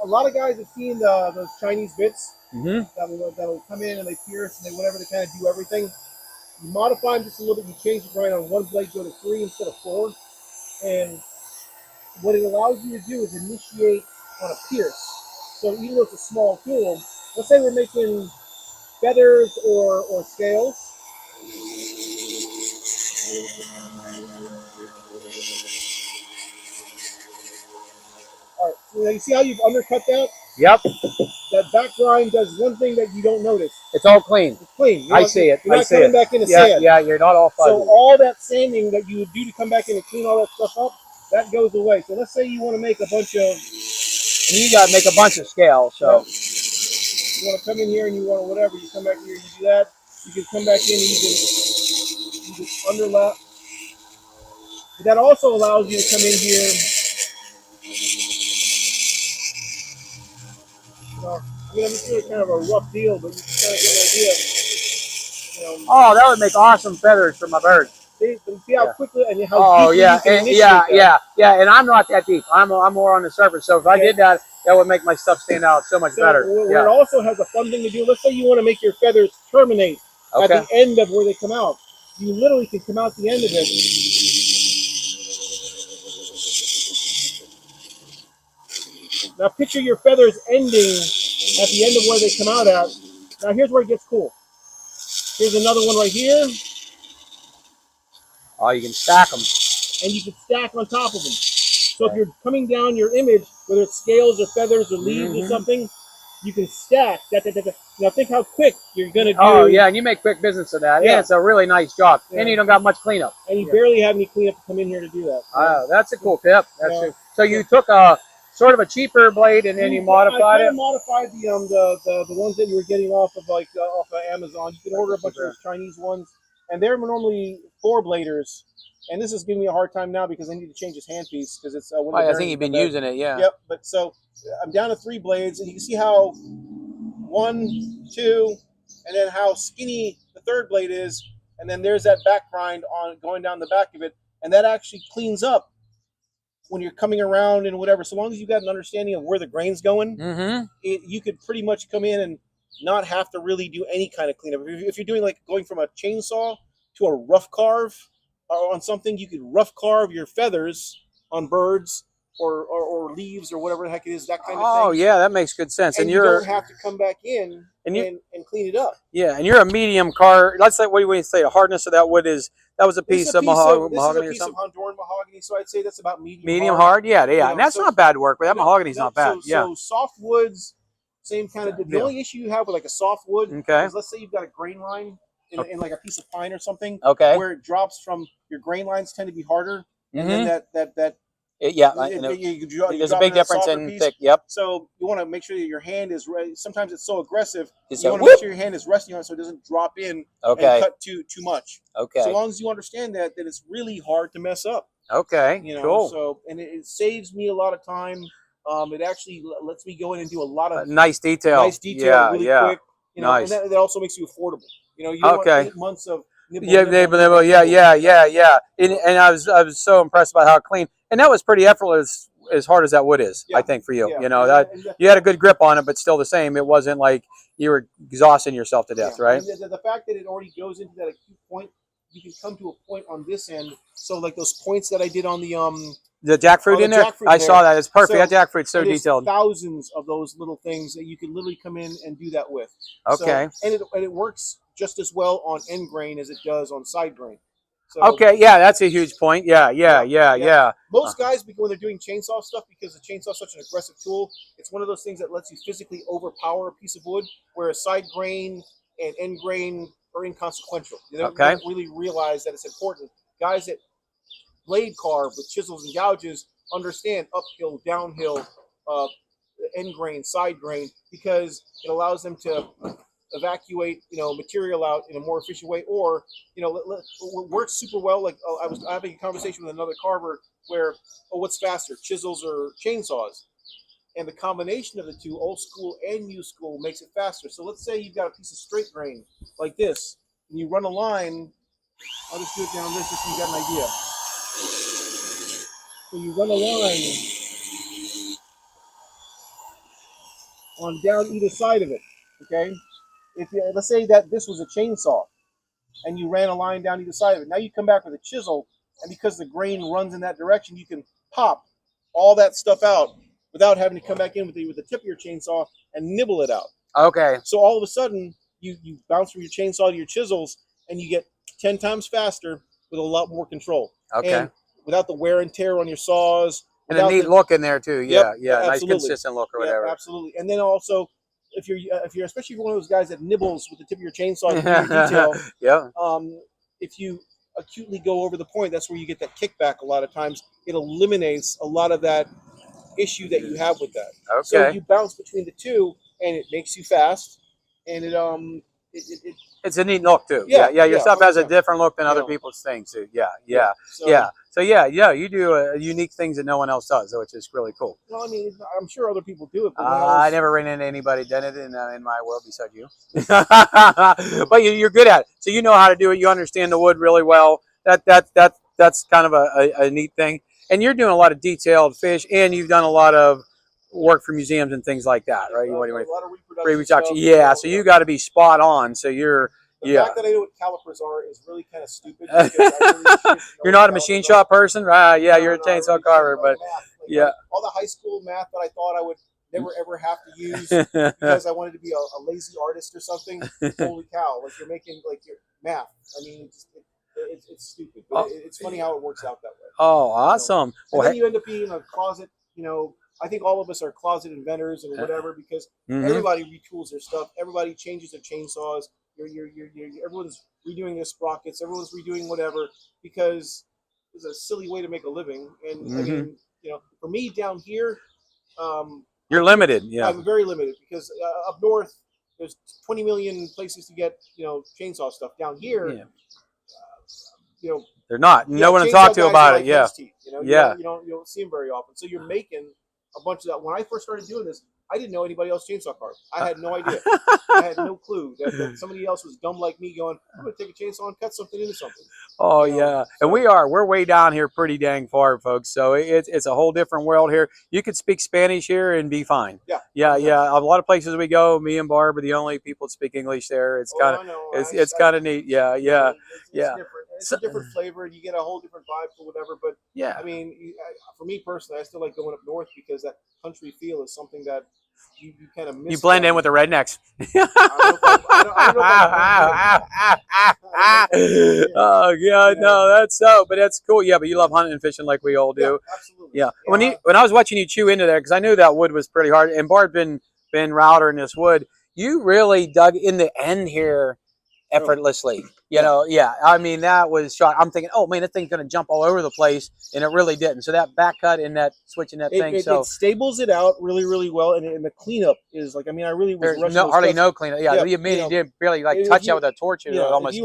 a lot of guys have seen those Chinese bits Mm-hmm. that'll come in and they pierce and they whatever they kind of do everything. You modify them just a little bit. You change the grind on one blade, go to 3 instead of 4, and what it allows you to do is initiate on a pierce. So even though it's a small tool, let's say we're making feathers or scales. All right, so you see how you've undercut that? Yep. That back grind does one thing that you don't notice. It's all clean. It's clean. I see it. You're I not see coming it. back in to Yeah, sand. yeah, you're not all fuzzy. So all that sanding that you would do to come back in and clean all that stuff up, that goes away. So let's say you want to make a bunch of... And you got to make a bunch of scales, so... Yeah. You want to come in here and you want to whatever, you come back here, you do that. You can come back in and you can underlap. But that also allows you to come in here. I mean, this is kind of a rough deal, but you can kind of get an idea. Oh, that would make awesome feathers for my bird. See how quickly and how deeply you can initiate yeah. And I'm not that deep. I'm more on the surface. So if I did that, that would make my stuff stand out so much better. Where it also has a fun thing to do. Let's say you want to make your feathers terminate at the end of where they come out. You literally can come out the end of it. Now picture your feathers ending at the end of where they come out at. Now here's where it gets cool. Here's another one right here. Oh, you can stack them. And you can stack on top of them. So if you're coming down your image, whether it's scales or feathers or leaves or something, you can stack. Now think how quick you're going to do. Oh, yeah, and you make quick business of that. Yeah, it's a really nice job. Yeah. And you don't got much cleanup. And you barely have any cleanup to come in here to do that. Oh, that's a cool tip. So you took a sort of a cheaper blade and then you modified it? I modified the ones that you were getting off of Amazon. You can order a bunch of those Chinese ones, and they're normally 4-bladers. And this is giving me a hard time now because I need to change this handpiece because it's. I think you've been using it, yeah. Yep. But so I'm down to 3 blades, and you can see how 1, 2, and then how skinny the 3rd blade is, and then there's that back grind on going down the back of it, and that actually cleans up when you're coming around and whatever. So long as you've got an understanding of where the grain's going, you could pretty much come in and not have to really do any kind of cleanup. If you're doing like going from a chainsaw to a rough carve on something, you could rough carve your feathers on birds or leaves or whatever the heck it is, that kind of thing. Oh, yeah, that makes good sense. And you don't have to come back in and clean it up. Yeah, and you're a medium carve. Let's say, what do you say, the hardness of that wood is, that was a piece of mahogany or something? This is a piece of Honduran mahogany, so I'd say that's about medium hard. Medium hard, yeah. And that's not bad work, but that mahogany's not bad. So soft woods, same kind of deal. The only issue you have with like a soft wood is, let's say you've got a grain line in like a piece of pine or something, where it drops from, your grain lines tend to be harder, and then there's a big difference in thick. Yep. So you want to make sure that your hand is ready. Sometimes it's so aggressive. You want to make sure your hand is resting on it so it doesn't drop in and cut too much. Okay. So long as you understand that it's really hard to mess up. Okay. Cool. So and it saves me a lot of time. It actually lets me go in and do a lot of nice detail. Really quick. Nice. And that also makes you affordable. You don't want 8 months of nibble. Yeah. And I was so impressed by how clean, and that was pretty effortless as hard as that wood is. I think for you, you had a good grip on it, but still the same. It wasn't like you were exhausting yourself to death, right? And the fact that it already goes into that acute point, you can come to a point on this end. So like those points that I did on the jackfruit in there, I saw that. It's perfect. That jackfruit's so detailed. Thousands of those little things that you can literally come in and do that with. Okay. So, and it works just as well on end grain as it does on side grain. So, okay, yeah, that's a huge point. Yeah. Most guys, when they're doing chainsaw stuff, because the chainsaw is such an aggressive tool, it's one of those things that lets you physically overpower a piece of wood, whereas side grain and end grain are inconsequential. They don't really realize that it's important. Guys that blade carve with chisels and gouges understand uphill, downhill, end grain, side grain, because it allows them to evacuate material out in a more efficient way, or works super well. Like I was having a conversation with another carver where, what's faster, chisels or chainsaws? And the combination of the two, old school and new school, makes it faster. So let's say you've got a piece of straight grain like this, and you run a line. I'll just do it down this just so you got an idea. So you run a line on down either side of it. Okay, if you, let's say that this was a chainsaw, and you ran a line down either side of it. Now you come back with a chisel, and because the grain runs in that direction, you can pop all that stuff out without having to come back in with the tip of your chainsaw and nibble it out. Okay. So all of a sudden, you bounce from your chainsaw to your chisels, and you get 10 times faster with a lot more control. Okay. And without the wear and tear on your saws. And a neat look in there too. Yeah, Yep, yeah, nice absolutely. consistent look or whatever. Yeah, absolutely. And then also, if you're especially if you're one of those guys that nibbles with the tip of your chainsaw to do your detail. Yeah. If you acutely go over the point, that's where you get that kickback. A lot of times, it eliminates a lot of that issue that you have with that. Okay. So you bounce between the two, and it makes you fast, and it's a neat look too. Yeah, Yeah. Your stuff has a 100%. different look than other people's things too. Yeah. So you do unique things that no one else does, which is really cool. Well, I mean, I'm sure other people do it. But I never ran into anybody done it in my world beside you. But you're good at it, so you know how to do it. You understand the wood really well. That's kind of a neat thing. And you're doing a lot of detailed fish, and you've done a lot of work for museums and things like that, right? A lot of reproduction stuff. Yeah, so you got to be spot on. So you're the fact that I know what calipers are is really kind of stupid. Because I really you're not a machine shop person, right? Yeah, you're a chainsaw carver, but yeah, all the high school math that I thought I would never ever have to use because I wanted to be a lazy artist or something. Holy cow! Like you're making your math. I mean, it's stupid, but it's funny how it works out that way. Oh, awesome! And then you end up being a closet. I think all of us are closet inventors or whatever because everybody retools their stuff. Everybody changes their chainsaws. Everyone's redoing their sprockets. Everyone's redoing whatever because it's a silly way to make a living. And I mean, for me down here, you're limited. Yeah, I'm very limited because up north there's 20 million places to get chainsaw stuff. Down here, they're not. No one to talk to about it. Yeah, you don't see them very often. So you're making a bunch of that. When I first started doing this, I didn't know anybody else chainsaw carved. I had no idea. I had no clue that somebody else was dumb like me going, I'm going to take a chainsaw and cut something into something. Oh, yeah. And we're way down here pretty dang far, folks. So it's a whole different world here. You could speak Spanish here and be fine. Yeah. A lot of places we go, me and Barb are the only people that speak English there. It's kind of it's kind of neat. Yeah. It's different. It's a different flavor, and you get a whole different vibe for whatever. But yeah, I mean, for me personally, I still like going up north because that country feel is something that you kind of miss. You blend in with the rednecks. Oh yeah, no, that's so. But that's cool. Yeah, but you love hunting and fishing like we all do. Yeah, absolutely. Yeah. When I was watching you chew into there, because I knew that wood was pretty hard, and Bart been router in this wood. You really dug in the end here effortlessly. I mean, that was shot. I'm thinking, oh man, that thing's gonna jump all over the place, and it really didn't. So that back cut and that switching that thing, it stables it out really, really well, and the cleanup is like, I mean, I really was rushing hardly no cleanup. Yeah, you did barely touch that with a torch. Almost if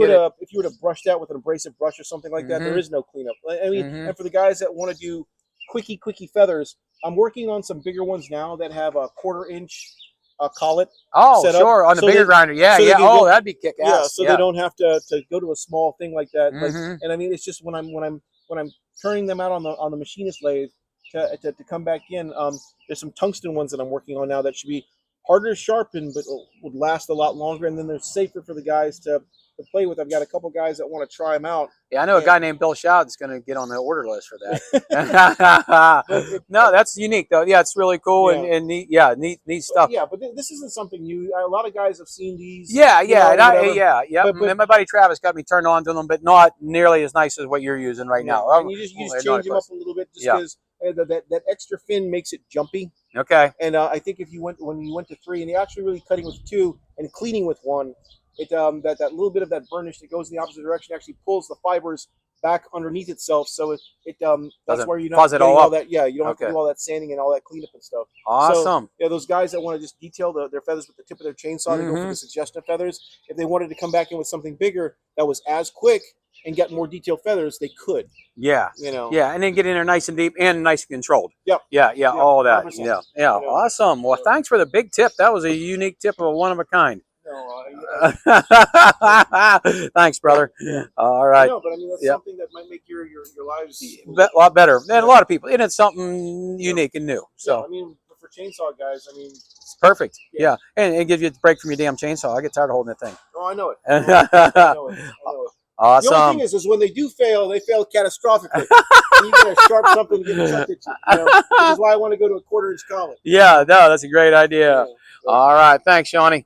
you would have brushed out with an abrasive brush or something like that, there is no cleanup. I mean, and for the guys that want to do quickie feathers, I'm working on some bigger ones now that have a 1/4 inch. Collet. Oh, sure, on the bigger grinder. Yeah. That'd be kick ass. Yeah, so they don't have to go to a small thing like that. And I mean, it's just when I'm turning them out on the machinist lathe to come back in. There's some tungsten ones that I'm working on now that should be harder to sharpen, but would last a lot longer, and then they're safer for the guys to play with. I've got a couple guys that want to try them out. Yeah, I know a guy named Bill Schaudt is going to get on the order list for that. No, that's unique though. Yeah, it's really cool and neat. Yeah, neat stuff. Yeah, but this isn't something new. A lot of guys have seen these. Yeah. But my buddy Travis got me turned on to them, but not nearly as nice as what you're using right now. And you just change them up a little bit, just because that extra fin makes it jumpy. Okay. And I think when you went to 3, and you're actually really cutting with 2 and cleaning with 1. That little bit of that burnish that goes in the opposite direction actually pulls the fibers back underneath itself, so that's where you're not fuzz it all up. You don't have to do all that sanding and all that cleanup and stuff. Awesome. So, those guys that want to just detail their feathers with the tip of their chainsaw to go for the suggestion feathers, if they wanted to come back in with something bigger that was as quick and get more detailed feathers, they could. Yeah. Yeah, and then get in there nice and deep and nice and controlled. Yep. Yeah, all that. 100%. Yeah. Awesome. Well, thanks for the big tip. That was a unique tip of a one of a kind. Thanks, brother. All right. No, but I mean, that's something that might make your lives a lot better than a lot of people, and it's something unique and new. So I mean, for for chainsaw guys. I mean, it's perfect. Yeah. And it gives you a break from your damn chainsaw. I get tired of holding that thing. Oh, I know it. I know it. Awesome. The only thing is when they do fail, they fail catastrophically. And you get a sharp something getting chucked at you. Which is why I want to go to a 1/4 inch collet. Yeah, no, that's a great idea. All right. Thanks, Shawnee.